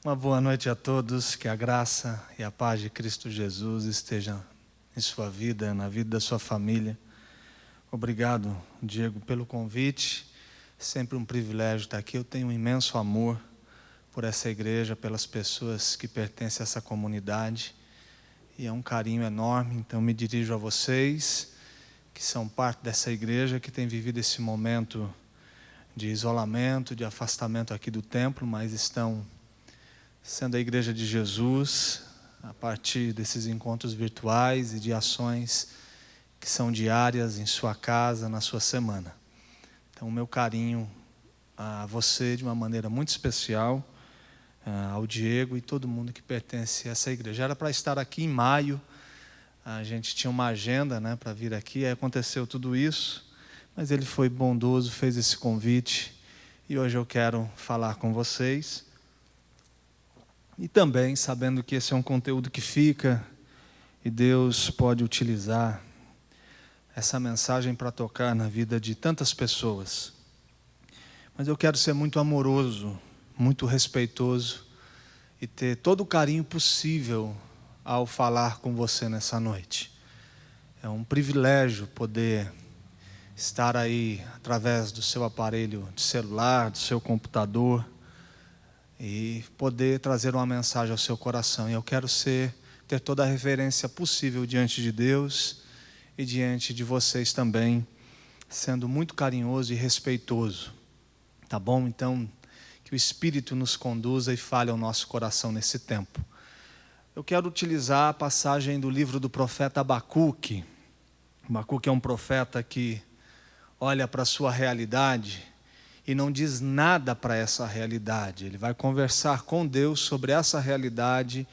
Uma boa noite a todos, que a graça e a paz de Cristo Jesus estejam em sua vida, na vida da sua família. Obrigado, Diego, pelo convite. Sempre um privilégio estar aqui. Eu tenho um imenso amor por essa igreja, pelas pessoas que pertencem a essa comunidade. E é um carinho enorme, então me dirijo a vocês, que são parte dessa igreja, que tem vivido esse momento de isolamento, de afastamento aqui do templo, mas estão sendo a igreja de Jesus, a partir desses encontros virtuais e de ações que são diárias em sua casa, na sua semana. Então, o meu carinho a você de uma maneira muito especial, ao Diego e todo mundo que pertence a essa igreja. Era para estar aqui em maio, a gente tinha uma agenda, para vir aqui, aí aconteceu tudo isso, mas ele foi bondoso, fez esse convite e hoje eu quero falar com vocês. E também sabendo que esse é um conteúdo que fica e Deus pode utilizar essa mensagem para tocar na vida de tantas pessoas. Mas eu quero ser muito amoroso, muito respeitoso e ter todo o carinho possível ao falar com você nessa noite. É um privilégio poder estar aí através do seu aparelho de celular, do seu computador, e poder trazer uma mensagem ao seu coração. E eu quero ter toda a reverência possível diante de Deus e diante de vocês também, sendo muito carinhoso e respeitoso. Tá bom? Então, que o Espírito nos conduza e fale ao nosso coração nesse tempo. Eu quero utilizar a passagem do livro do profeta Abacuque. Abacuque é um profeta que olha para a sua realidade e não diz nada para essa realidade. Ele vai conversar com Deus sobre essa realidade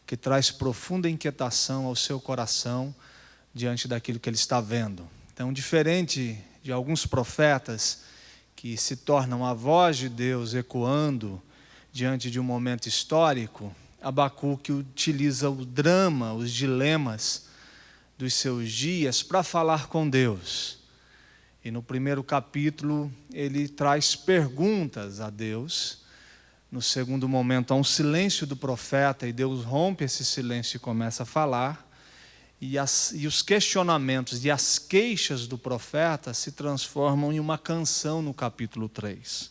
que traz profunda inquietação ao seu coração diante daquilo que ele está vendo. Então, diferente de alguns profetas que se tornam a voz de Deus ecoando diante de um momento histórico, Abacuque utiliza o drama, os dilemas dos seus dias para falar com Deus. E no primeiro capítulo, ele traz perguntas a Deus. No segundo momento, há um silêncio do profeta, e Deus rompe esse silêncio e começa a falar. E os questionamentos e as queixas do profeta se transformam em uma canção no capítulo 3.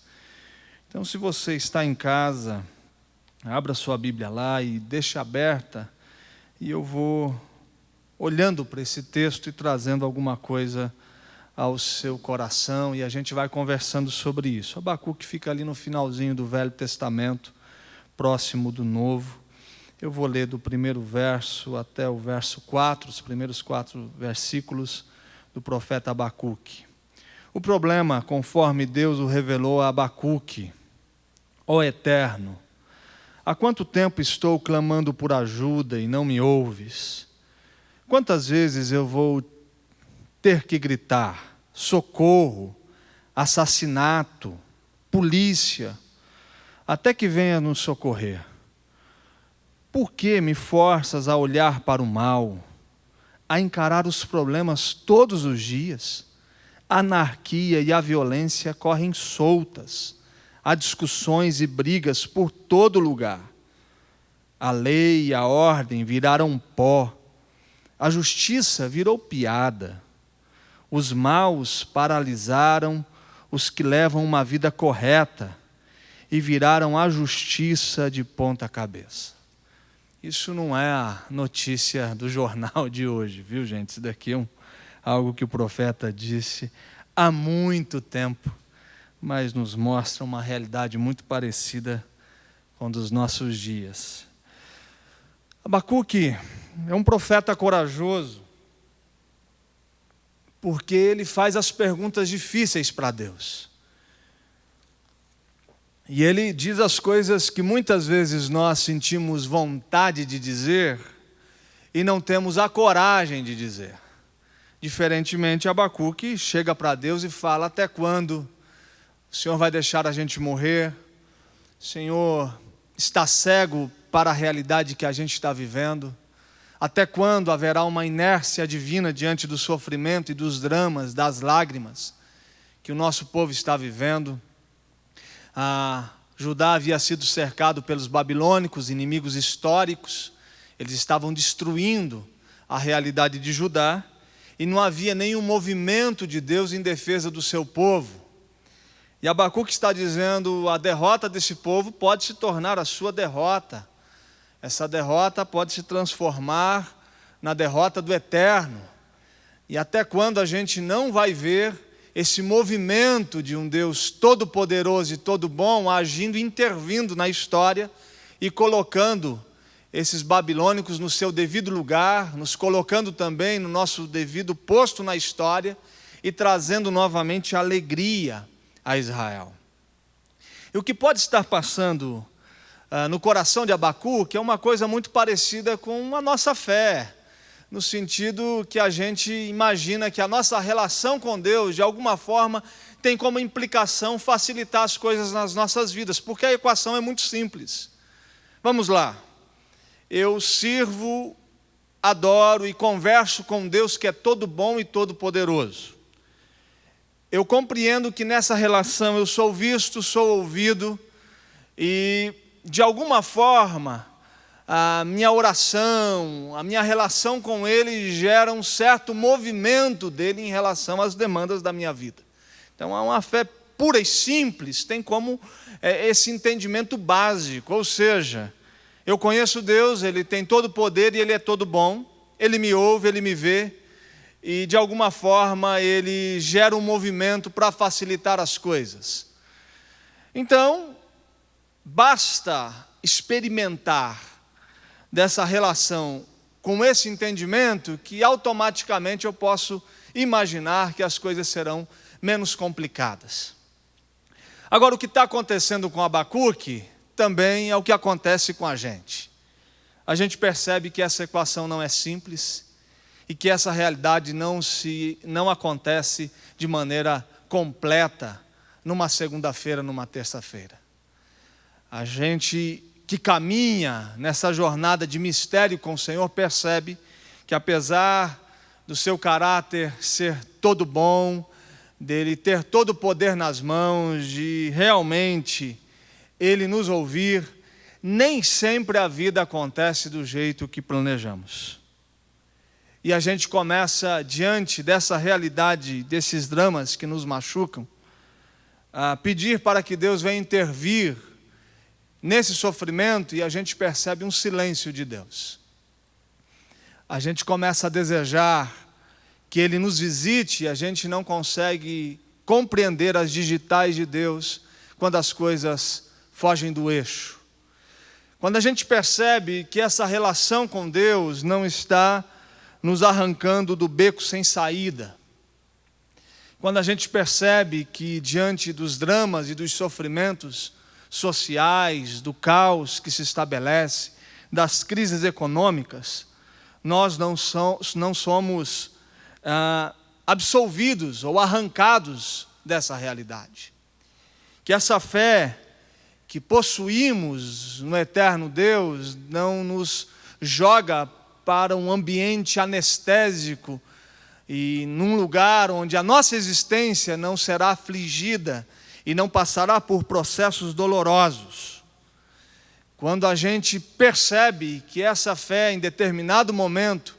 Então, se você está em casa, abra sua Bíblia lá e deixe aberta, e eu vou olhando para esse texto e trazendo alguma coisa ao seu coração, e a gente vai conversando sobre isso. Abacuque fica ali no finalzinho do Velho Testamento, próximo do Novo. Eu vou ler do primeiro verso até o verso 4, os primeiros 4 versículos do profeta Abacuque. O problema, conforme Deus o revelou a Abacuque: ó Eterno, há quanto tempo estou clamando por ajuda e não me ouves? Quantas vezes eu vou ter que gritar: socorro, assassinato, polícia, até que venha nos socorrer? Por que me forças a olhar para o mal, a encarar os problemas todos os dias? A anarquia e a violência correm soltas, há discussões e brigas por todo lugar. A lei e a ordem viraram pó, a justiça virou piada. Os maus paralisaram os que levam uma vida correta e viraram a justiça de ponta cabeça. Isso não é a notícia do jornal de hoje, viu, gente? Isso daqui é algo que o profeta disse há muito tempo, mas nos mostra uma realidade muito parecida com a dos nossos dias. Abacuque é um profeta corajoso, porque ele faz as perguntas difíceis para Deus. E ele diz as coisas que muitas vezes nós sentimos vontade de dizer e não temos a coragem de dizer. Diferentemente, Abacuque chega para Deus e fala: até quando o Senhor vai deixar a gente morrer? O Senhor está cego para a realidade que a gente está vivendo? Até quando haverá uma inércia divina diante do sofrimento e dos dramas, das lágrimas que o nosso povo está vivendo? Judá havia sido cercado pelos babilônicos, inimigos históricos. Eles estavam destruindo a realidade de Judá e não havia nenhum movimento de Deus em defesa do seu povo. E Abacuque está dizendo: a derrota desse povo pode se tornar a sua derrota. Essa derrota pode se transformar na derrota do eterno. E até quando a gente não vai ver esse movimento de um Deus todo-poderoso e todo bom agindo, intervindo na história e colocando esses babilônicos no seu devido lugar, nos colocando também no nosso devido posto na história e trazendo novamente alegria a Israel. E o que pode estar passando no coração de Abacuque é uma coisa muito parecida com a nossa fé, no sentido que a gente imagina que a nossa relação com Deus, de alguma forma, tem como implicação facilitar as coisas nas nossas vidas, porque a equação é muito simples. Vamos lá. Eu sirvo, adoro e converso com Deus que é todo bom e todo poderoso. Eu compreendo que nessa relação eu sou visto, sou ouvido e, de alguma forma, a minha oração, a minha relação com Ele gera um certo movimento dEle em relação às demandas da minha vida. Então, uma fé pura e simples tem como esse entendimento básico, ou seja, eu conheço Deus, Ele tem todo o poder e Ele é todo bom, Ele me ouve, Ele me vê, e de alguma forma Ele gera um movimento para facilitar as coisas. Então, basta experimentar dessa relação com esse entendimento que automaticamente eu posso imaginar que as coisas serão menos complicadas. Agora, o que está acontecendo com Abacuque também é o que acontece com a gente. A gente percebe que essa equação não é simples e que essa realidade não acontece de maneira completa numa segunda-feira, numa terça-feira. A gente que caminha nessa jornada de mistério com o Senhor percebe que, apesar do seu caráter ser todo bom, dele ter todo o poder nas mãos, de realmente Ele nos ouvir, nem sempre a vida acontece do jeito que planejamos. E a gente começa, diante dessa realidade, desses dramas que nos machucam, a pedir para que Deus venha intervir nesse sofrimento, e a gente percebe um silêncio de Deus. A gente começa a desejar que Ele nos visite e a gente não consegue compreender as digitais de Deus quando as coisas fogem do eixo. Quando a gente percebe que essa relação com Deus não está nos arrancando do beco sem saída. Quando a gente percebe que diante dos dramas e dos sofrimentos sociais, do caos que se estabelece, das crises econômicas, nós não somos absolvidos ou arrancados dessa realidade. Que essa fé que possuímos no eterno Deus não nos joga para um ambiente anestésico e num lugar onde a nossa existência não será afligida e não passará por processos dolorosos. Quando a gente percebe que essa fé, em determinado momento,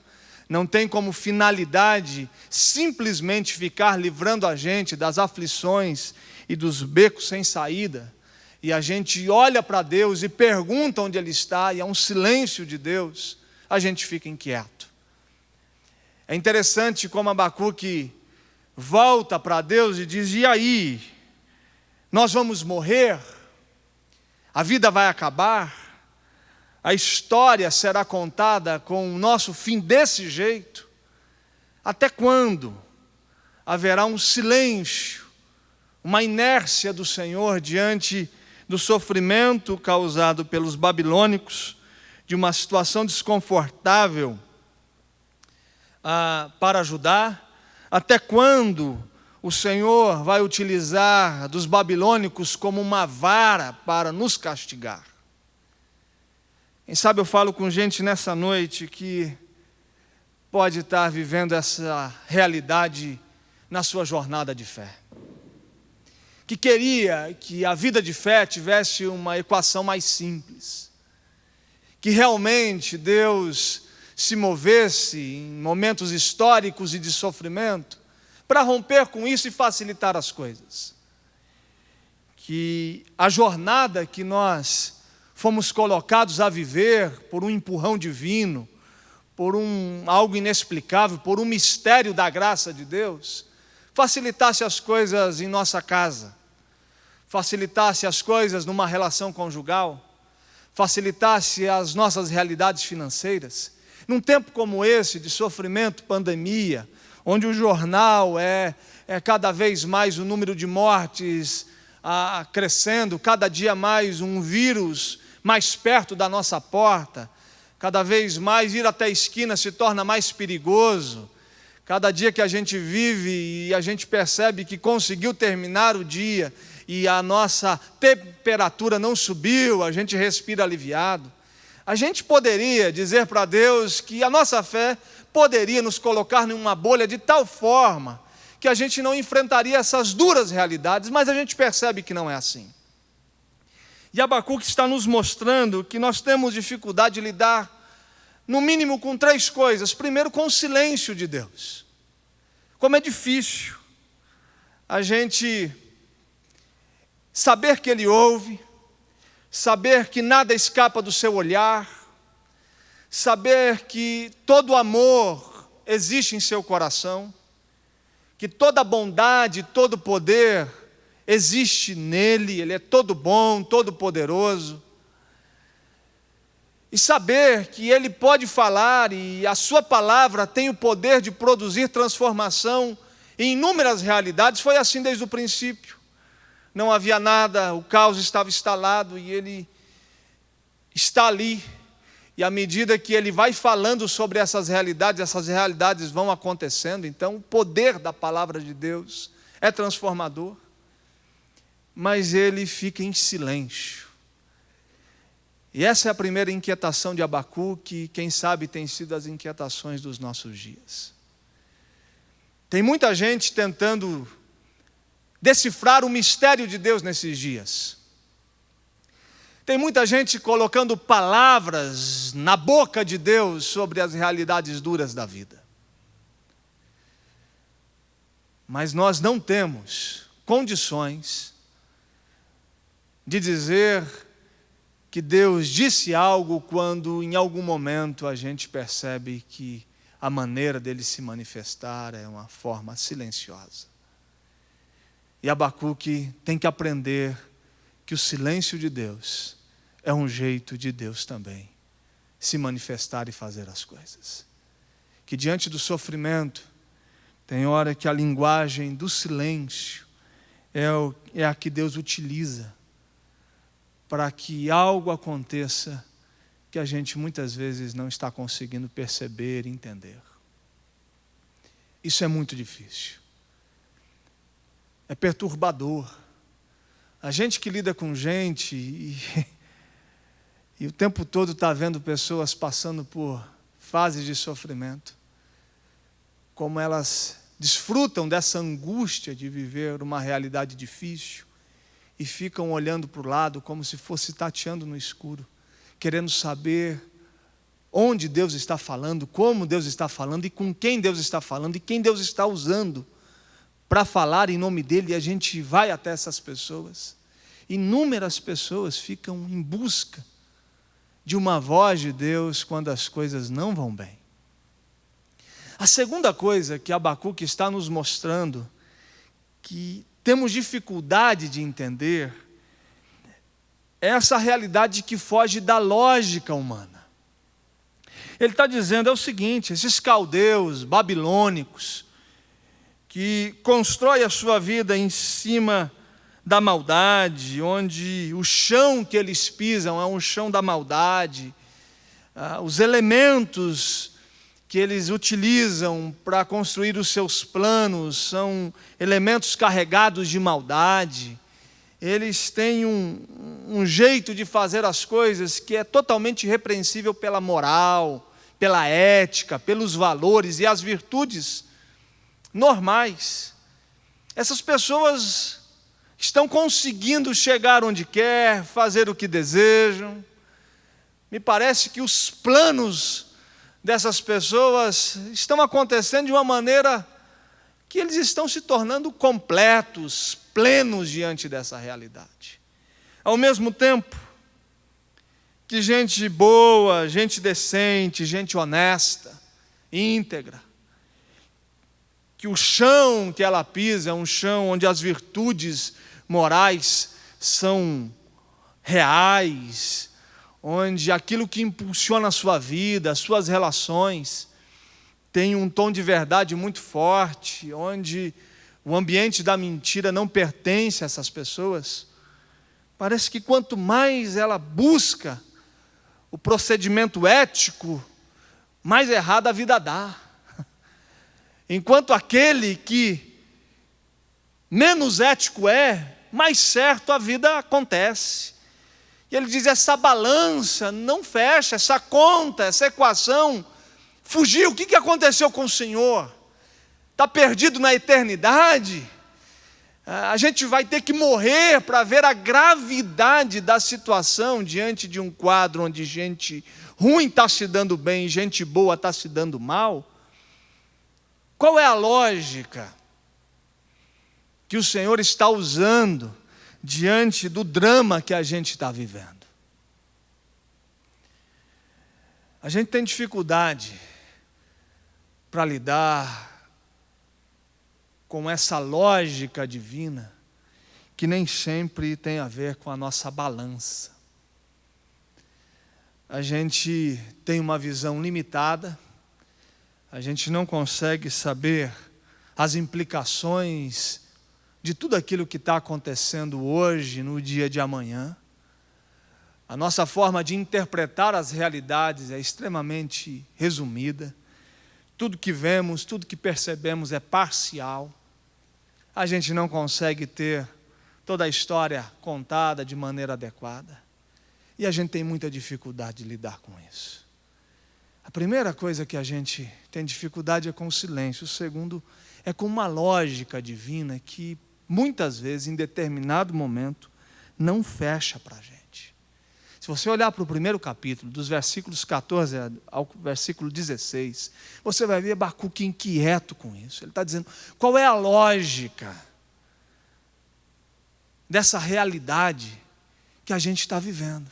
não tem como finalidade simplesmente ficar livrando a gente das aflições e dos becos sem saída, e a gente olha para Deus e pergunta onde Ele está, e há um silêncio de Deus, a gente fica inquieto. É interessante como Abacuque volta para Deus e diz: e aí? Nós vamos morrer? A vida vai acabar? A história será contada com o nosso fim desse jeito? Até quando haverá um silêncio, uma inércia do Senhor diante do sofrimento causado pelos babilônicos, de uma situação desconfortável para Judá? Até quando o Senhor vai utilizar dos babilônicos como uma vara para nos castigar? Quem sabe eu falo com gente nessa noite que pode estar vivendo essa realidade na sua jornada de fé. que queria que a vida de fé tivesse uma equação mais simples, que realmente Deus se movesse em momentos históricos e de sofrimento para romper com isso e facilitar as coisas. Que a jornada que nós fomos colocados a viver por um empurrão divino, por algo inexplicável, por um mistério da graça de Deus, facilitasse as coisas em nossa casa, facilitasse as coisas numa relação conjugal, facilitasse as nossas realidades financeiras. Num tempo como esse, de sofrimento, pandemia, onde o jornal é cada vez mais o número de mortes crescendo, cada dia mais um vírus mais perto da nossa porta, cada vez mais ir até a esquina se torna mais perigoso. Cada dia que a gente vive e a gente percebe que conseguiu terminar o dia e a nossa temperatura não subiu, a gente respira aliviado. A gente poderia dizer para Deus que a nossa fé poderia nos colocar numa bolha de tal forma que a gente não enfrentaria essas duras realidades, mas a gente percebe que não é assim. E Abacuque está nos mostrando que nós temos dificuldade de lidar, no mínimo, com 3 coisas. Primeiro, com o silêncio de Deus. Como é difícil a gente saber que Ele ouve, saber que nada escapa do seu olhar, saber que todo amor existe em seu coração, que toda bondade, todo poder existe nele, Ele é todo bom, todo poderoso. E saber que Ele pode falar e a sua palavra tem o poder de produzir transformação em inúmeras realidades. Foi assim desde o princípio. Não havia nada, o caos estava instalado e Ele está ali. E à medida que Ele vai falando sobre essas realidades vão acontecendo. Então o poder da palavra de Deus é transformador. Mas Ele fica em silêncio. E essa é a primeira inquietação de Abacuque, que quem sabe tem sido as inquietações dos nossos dias. Tem muita gente tentando decifrar o mistério de Deus nesses dias. Tem muita gente colocando palavras na boca de Deus sobre as realidades duras da vida. Mas nós não temos condições de dizer que Deus disse algo quando em algum momento a gente percebe que a maneira dele se manifestar é uma forma silenciosa. E Abacuque tem que aprender que o silêncio de Deus é um jeito de Deus também se manifestar e fazer as coisas. Que diante do sofrimento, tem hora que a linguagem do silêncio é a que Deus utiliza para que algo aconteça que a gente muitas vezes não está conseguindo perceber e entender. Isso é muito difícil. É perturbador. A gente que lida com gente e o tempo todo está vendo pessoas passando por fases de sofrimento, como elas desfrutam dessa angústia de viver uma realidade difícil e ficam olhando para o lado como se fosse tateando no escuro, querendo saber onde Deus está falando, como Deus está falando e com quem Deus está falando e quem Deus está usando para falar em nome dele. E a gente vai até essas pessoas. Inúmeras pessoas ficam em busca de uma voz de Deus quando as coisas não vão bem. A segunda coisa que Abacuque está nos mostrando, que temos dificuldade de entender, é essa realidade que foge da lógica humana. Ele está dizendo o seguinte: esses caldeus babilônicos, que constroem a sua vida em cima da maldade, onde o chão que eles pisam é um chão da maldade, os elementos que eles utilizam para construir os seus planos são elementos carregados de maldade. Eles têm um jeito de fazer as coisas que é totalmente repreensível pela moral, pela ética, pelos valores e as virtudes normais. Essas pessoas estão conseguindo chegar onde quer, fazer o que desejam. Me parece que os planos dessas pessoas estão acontecendo de uma maneira que eles estão se tornando completos, plenos diante dessa realidade. Ao mesmo tempo que gente boa, gente decente, gente honesta, íntegra, que o chão que ela pisa é um chão onde as virtudes morais são reais, onde aquilo que impulsiona a sua vida, as suas relações, tem um tom de verdade muito forte, onde o ambiente da mentira não pertence a essas pessoas. Parece que quanto mais ela busca o procedimento ético, mais errada a vida dá. Enquanto aquele que menos ético é, mais certo a vida acontece. E ele diz, essa balança não fecha, essa conta, essa equação fugiu. O que aconteceu com o Senhor? Está perdido na eternidade? A gente vai ter que morrer para ver a gravidade da situação diante de um quadro onde gente ruim está se dando bem, gente boa está se dando mal. Qual é a lógica que o Senhor está usando diante do drama que a gente está vivendo? A gente tem dificuldade para lidar com essa lógica divina que nem sempre tem a ver com a nossa balança. A gente tem uma visão limitada, a gente não consegue saber as implicações de tudo aquilo que está acontecendo hoje, no dia de amanhã. A nossa forma de interpretar as realidades é extremamente resumida. Tudo que vemos, tudo que percebemos é parcial. A gente não consegue ter toda a história contada de maneira adequada. E a gente tem muita dificuldade de lidar com isso. A primeira coisa que a gente tem dificuldade é com o silêncio. O segundo é com uma lógica divina que muitas vezes, em determinado momento, não fecha para a gente. Se você olhar para o primeiro capítulo, dos versículos 14 ao versículo 16, você vai ver Abacuque inquieto com isso. Ele está dizendo, qual é a lógica dessa realidade que a gente está vivendo?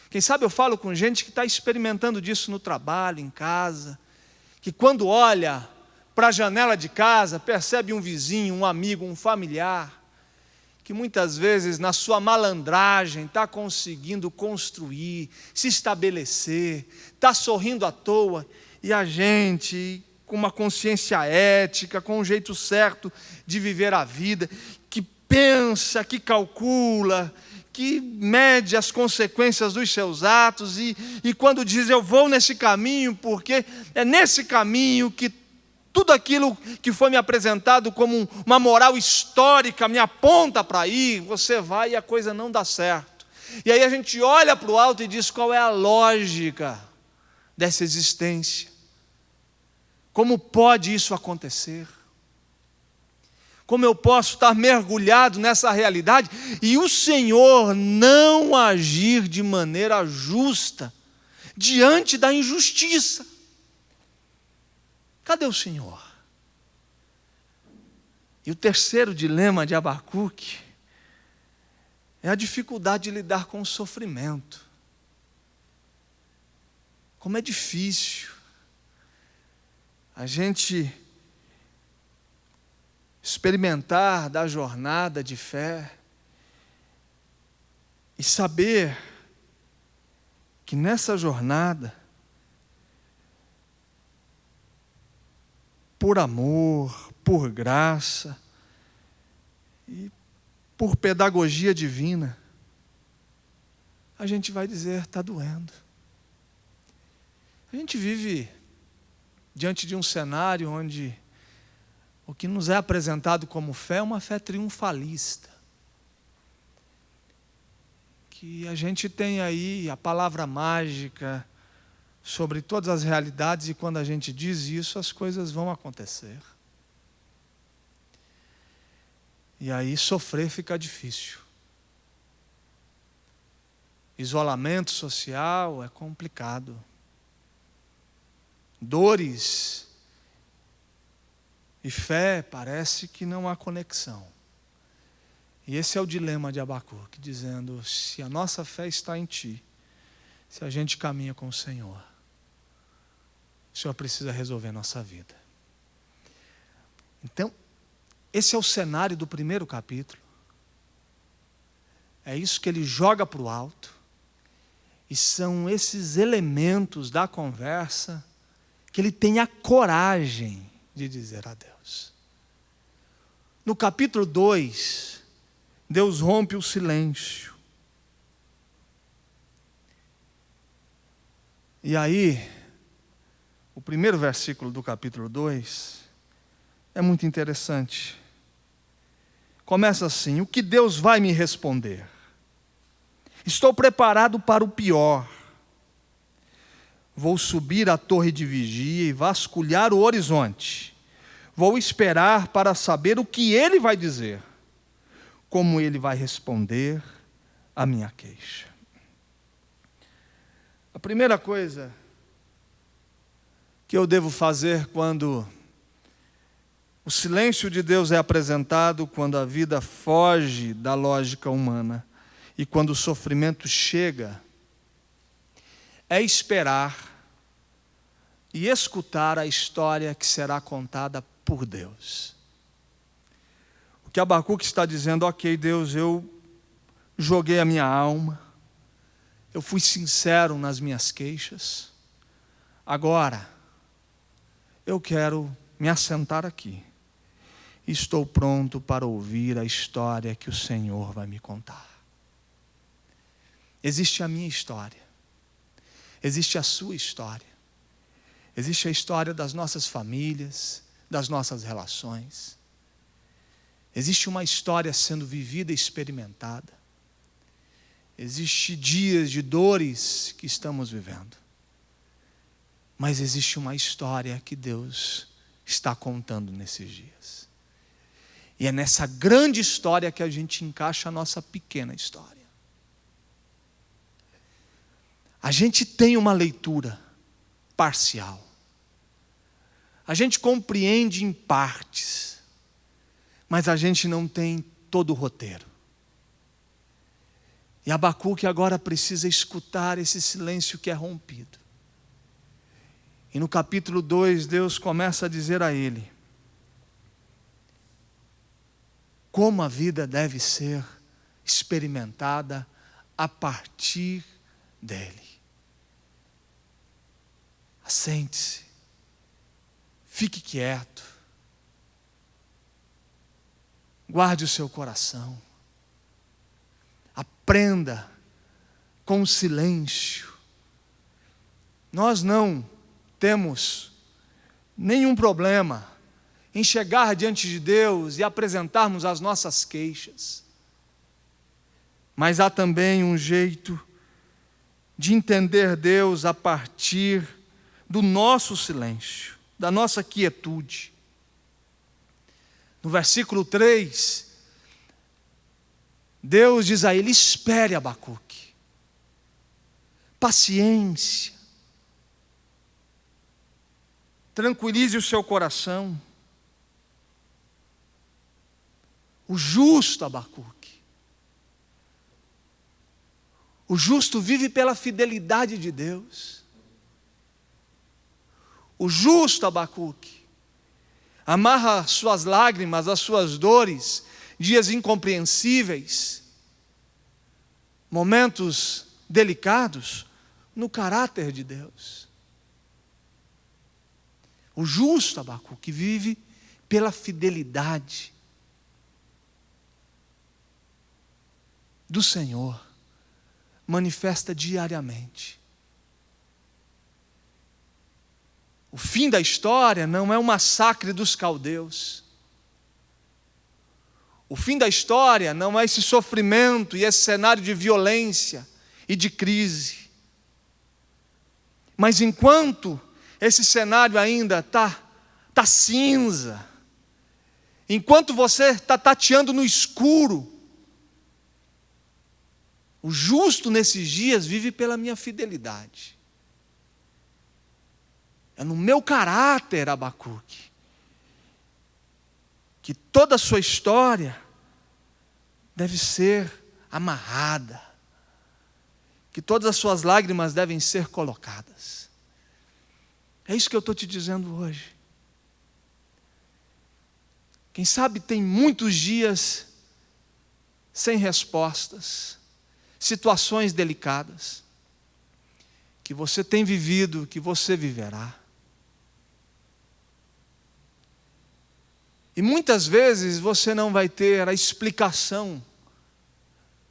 Quem sabe eu falo com gente que está experimentando disso no trabalho, em casa, que quando olha para a janela de casa, percebe um vizinho, um amigo, um familiar, que muitas vezes na sua malandragem está conseguindo construir, se estabelecer, está sorrindo à toa, e a gente, com uma consciência ética, com um jeito certo de viver a vida, que pensa, que calcula, que mede as consequências dos seus atos, e quando diz eu vou nesse caminho, porque é nesse caminho que tudo aquilo que foi me apresentado como uma moral histórica me aponta para ir, você vai e a coisa não dá certo. E aí a gente olha para o alto e diz, qual é a lógica dessa existência? Como pode isso acontecer? Como eu posso estar mergulhado nessa realidade e o Senhor não agir de maneira justa diante da injustiça? Cadê o Senhor? E o terceiro dilema de Abacuque é a dificuldade de lidar com o sofrimento. Como é difícil a gente experimentar da jornada de fé e saber que nessa jornada, por amor, por graça e por pedagogia divina, a gente vai dizer, está doendo. A gente vive diante de um cenário onde o que nos é apresentado como fé é uma fé triunfalista. Que a gente tem aí a palavra mágica sobre todas as realidades e quando a gente diz isso, as coisas vão acontecer. E aí sofrer fica difícil. Isolamento social é complicado. Dores e fé parece que não há conexão. E esse é o dilema de Abacuque, dizendo: se a nossa fé está em Ti, se a gente caminha com o Senhor precisa resolver a nossa vida. Então, esse é o cenário do primeiro capítulo. É isso que ele joga para o alto. E são esses elementos da conversa que ele tem a coragem de dizer a Deus. No capítulo 2, Deus rompe o silêncio. E aí, o primeiro versículo do capítulo 2 é muito interessante. Começa assim: o que Deus vai me responder? Estou preparado para o pior. Vou subir à torre de vigia e vasculhar o horizonte. Vou esperar para saber o que Ele vai dizer, como Ele vai responder à minha queixa. A primeira coisa que eu devo fazer quando o silêncio de Deus é apresentado, quando a vida foge da lógica humana e quando o sofrimento chega, é esperar e escutar a história que será contada por Deus. O que Abacuque está dizendo: ok, Deus, eu joguei a minha alma, eu fui sincero nas minhas queixas, agora eu quero me assentar aqui. Estou pronto para ouvir a história que o Senhor vai me contar. Existe a minha história, existe a sua história, existe a história das nossas famílias, das nossas relações. Existe uma história sendo vivida e experimentada. Existem dias de dores que estamos vivendo. Mas existe uma história que Deus está contando nesses dias. E é nessa grande história que a gente encaixa a nossa pequena história. A gente tem uma leitura parcial. A gente compreende em partes, mas a gente não tem todo o roteiro. E Abacuque agora precisa escutar esse silêncio que é rompido. E no capítulo 2, Deus começa a dizer a ele como a vida deve ser experimentada a partir dele. Assente-se, fique quieto, guarde o seu coração, aprenda com o silêncio. Nós não temos nenhum problema em chegar diante de Deus e apresentarmos as nossas queixas, mas há também um jeito de entender Deus a partir do nosso silêncio, da nossa quietude. No versículo 3, Deus diz a ele: espere, Abacuque, paciência, tranquilize o seu coração. O justo, Abacuque, o justo vive pela fidelidade de Deus. O justo, Abacuque, amarra suas lágrimas, as suas dores, dias incompreensíveis, momentos delicados, no caráter de Deus. O justo, Abacuque, vive pela fidelidade do Senhor, manifesta diariamente. O fim da história não é o massacre dos caldeus. O fim da história não é esse sofrimento e esse cenário de violência e de crise. Mas enquanto esse cenário ainda está cinza, Enquanto você está tateando no escuro, o justo nesses dias vive pela minha fidelidade. É no meu caráter, Abacuque, que toda a sua história deve ser amarrada, que todas as suas lágrimas devem ser colocadas. É isso que eu estou te dizendo hoje. Quem sabe tem muitos dias sem respostas, situações delicadas, que você tem vivido, que você viverá. E muitas vezes você não vai ter a explicação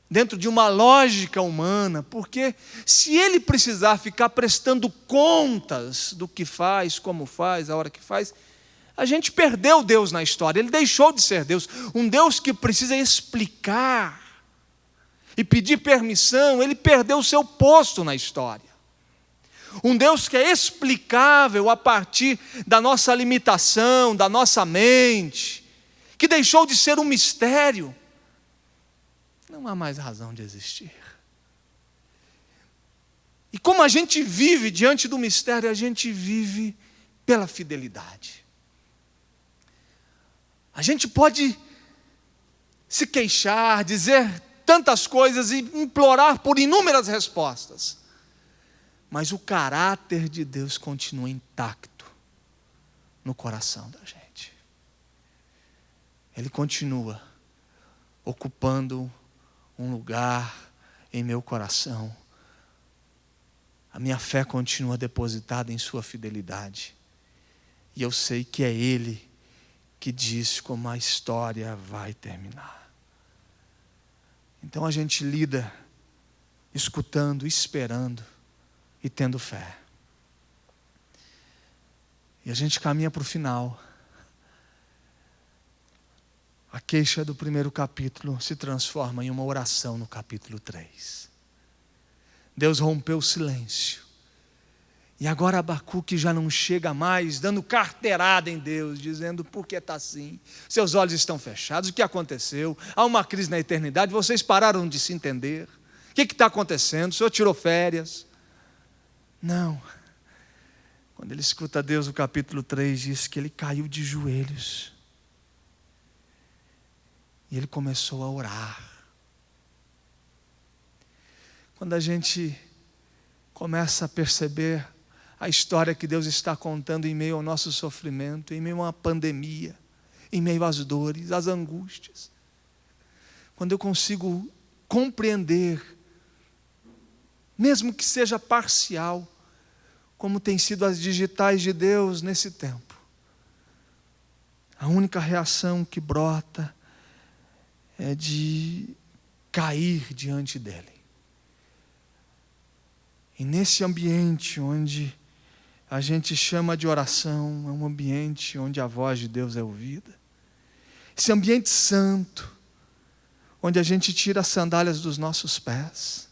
dentro de uma lógica humana, porque se ele precisar ficar prestando contas do que faz, como faz, a hora que faz, a gente perdeu Deus na história, ele deixou de ser Deus. Um Deus que precisa explicar e pedir permissão, ele perdeu o seu posto na história. Um Deus que é explicável a partir da nossa limitação, da nossa mente, que deixou de ser um mistério, não há mais razão de existir. E como a gente vive diante do mistério, a gente vive pela fidelidade. A gente pode se queixar, dizer tantas coisas e implorar por inúmeras respostas, mas o caráter de Deus continua intacto no coração da gente. Ele continua ocupando um lugar em meu coração. A minha fé continua depositada em sua fidelidade. E eu sei que é Ele que diz como a história vai terminar. Então a gente lida escutando, esperando e tendo fé. E a gente caminha para o final. A queixa do primeiro capítulo se transforma em uma oração no capítulo 3. Deus rompeu o silêncio. E agora Abacuque já não chega mais dando carteirada em Deus, dizendo: por que está assim? Seus olhos estão fechados, o que aconteceu? Há uma crise na eternidade, vocês pararam de se entender. O que está acontecendo? O Senhor tirou férias? Não. Quando ele escuta Deus, o capítulo 3 diz que ele caiu de joelhos. E ele começou a orar. Quando a gente começa a perceber a história que Deus está contando em meio ao nosso sofrimento, em meio a uma pandemia, em meio às dores, às angústias, quando eu consigo compreender, mesmo que seja parcial, como tem sido as digitais de Deus nesse tempo, a única reação que brota é de cair diante dEle. E nesse ambiente onde a gente chama de oração, é um ambiente onde a voz de Deus é ouvida. Esse ambiente santo, onde a gente tira as sandálias dos nossos pés,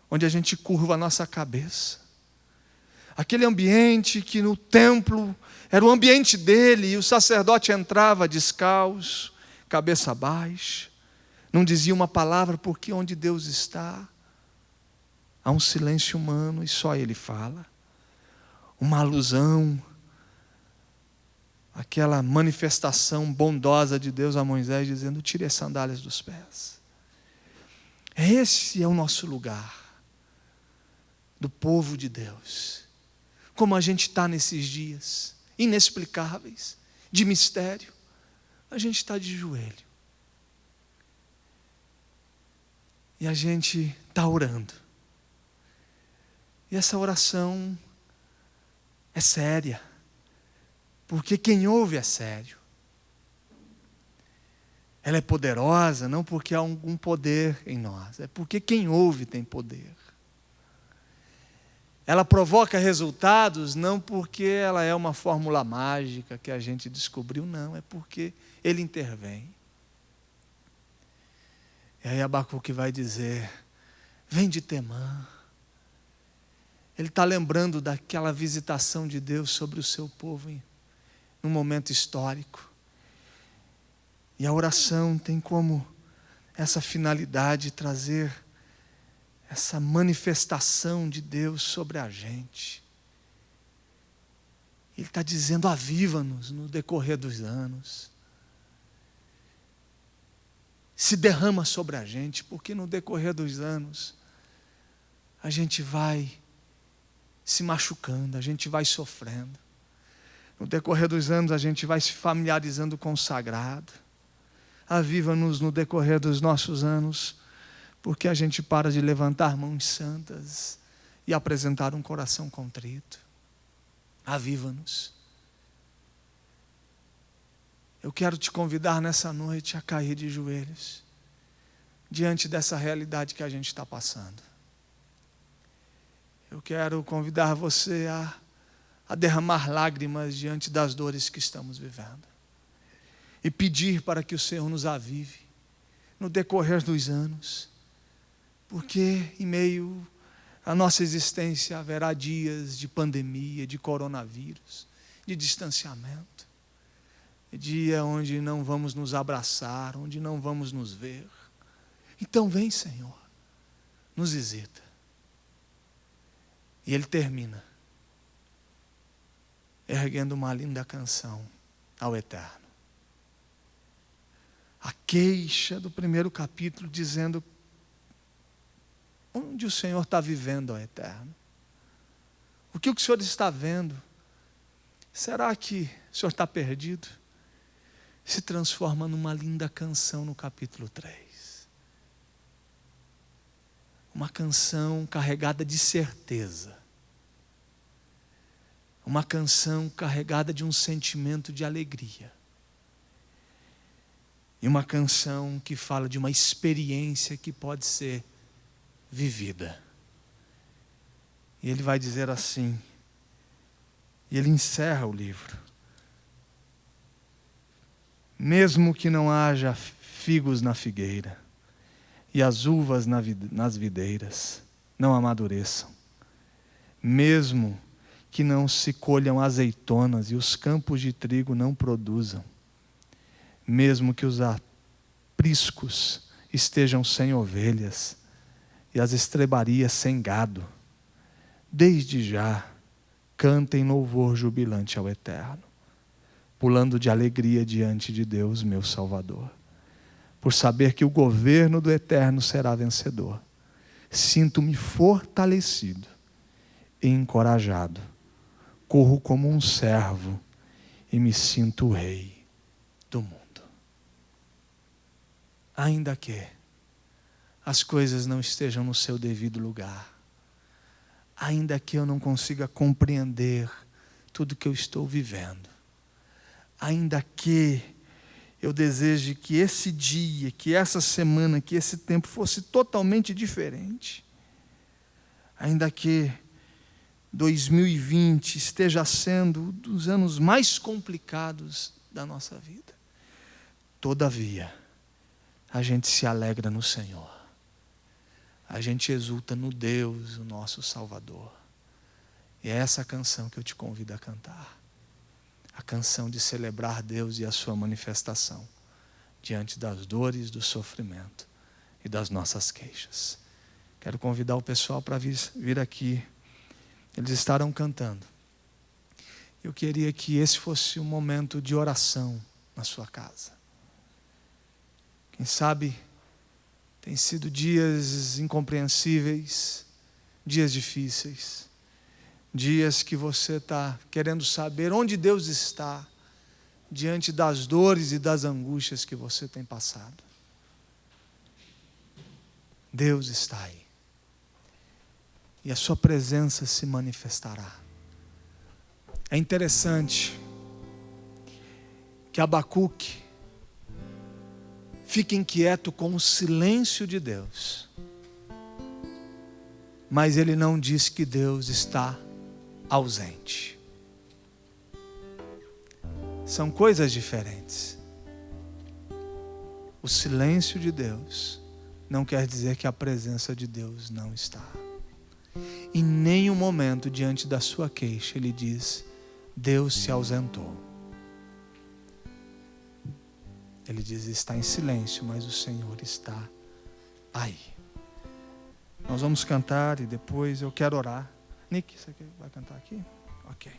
onde a gente curva a nossa cabeça. Aquele ambiente que no templo era o ambiente dele, e o sacerdote entrava descalço, cabeça baixa, não dizia uma palavra, porque onde Deus está, há um silêncio humano e só Ele fala. Uma alusão, aquela manifestação bondosa de Deus a Moisés, dizendo: tire as sandálias dos pés. Esse é o nosso lugar, do povo de Deus. Como a gente está nesses dias inexplicáveis, de mistério, a gente está de joelho. E a gente está orando. E essa oração é séria, porque quem ouve é sério. Ela é poderosa, não porque há algum poder em nós, é porque quem ouve tem poder. Ela provoca resultados, não porque ela é uma fórmula mágica que a gente descobriu, não, é porque Ele intervém. E aí Abacuque vai dizer: vem de Temã. Ele está lembrando daquela visitação de Deus sobre o seu povo num momento histórico. E a oração tem como essa finalidade trazer essa manifestação de Deus sobre a gente. Ele está dizendo: aviva-nos no decorrer dos anos. Se derrama sobre a gente, porque no decorrer dos anos a gente vai se machucando, a gente vai sofrendo. No decorrer dos anos a gente vai se familiarizando com o sagrado. Aviva-nos no decorrer dos nossos anos, porque a gente para de levantar mãos santas e apresentar um coração contrito. Aviva-nos. Eu quero te convidar nessa noite a cair de joelhos diante dessa realidade que a gente está passando. Eu quero convidar você a derramar lágrimas diante das dores que estamos vivendo e pedir para que o Senhor nos avive no decorrer dos anos, porque em meio à nossa existência haverá dias de pandemia, de coronavírus, de distanciamento, dia onde não vamos nos abraçar, onde não vamos nos ver. Então vem, Senhor, nos visita. E ele termina erguendo uma linda canção ao Eterno. A queixa do primeiro capítulo dizendo onde o Senhor está vivendo, ó Eterno. O que o Senhor está vendo? Será que o Senhor está perdido? Se transforma numa linda canção no capítulo 3. Uma canção carregada de certeza. Uma canção carregada de um sentimento de alegria. E uma canção que fala de uma experiência que pode ser vivida. E ele vai dizer assim, e ele encerra o livro: mesmo que não haja figos na figueira, e as uvas nas videiras não amadureçam, mesmo que não se colham azeitonas e os campos de trigo não produzam, mesmo que os apriscos estejam sem ovelhas e as estrebarias sem gado, desde já cantem louvor jubilante ao Eterno, pulando de alegria diante de Deus, meu Salvador, por saber que o governo do Eterno será vencedor. Sinto-me fortalecido e encorajado, corro como um servo e me sinto o rei do mundo. Ainda que as coisas não estejam no seu devido lugar, ainda que eu não consiga compreender tudo que eu estou vivendo, ainda que eu deseje que esse dia, que essa semana, que esse tempo fosse totalmente diferente, ainda que 2020 esteja sendo um dos anos mais complicados da nossa vida, todavia, a gente se alegra no Senhor. A gente exulta no Deus, o nosso Salvador. E é essa canção que eu te convido a cantar. A canção de celebrar Deus e a sua manifestação diante das dores, do sofrimento e das nossas queixas. Quero convidar o pessoal para vir aqui. Eles estarão cantando. Eu queria que esse fosse um momento de oração na sua casa. Quem sabe tem sido dias incompreensíveis, dias difíceis, dias que você está querendo saber onde Deus está diante das dores e das angústias que você tem passado. Deus está aí. E a sua presença se manifestará. É interessante que Abacuque fica inquieto com o silêncio de Deus. Mas ele não diz que Deus está ausente. São coisas diferentes. O silêncio de Deus não quer dizer que a presença de Deus não está. Em nenhum momento diante da sua queixa ele diz: Deus se ausentou. Ele diz: está em silêncio, mas o Senhor está aí. Nós vamos cantar e depois eu quero orar. Nick, você vai cantar aqui? Ok.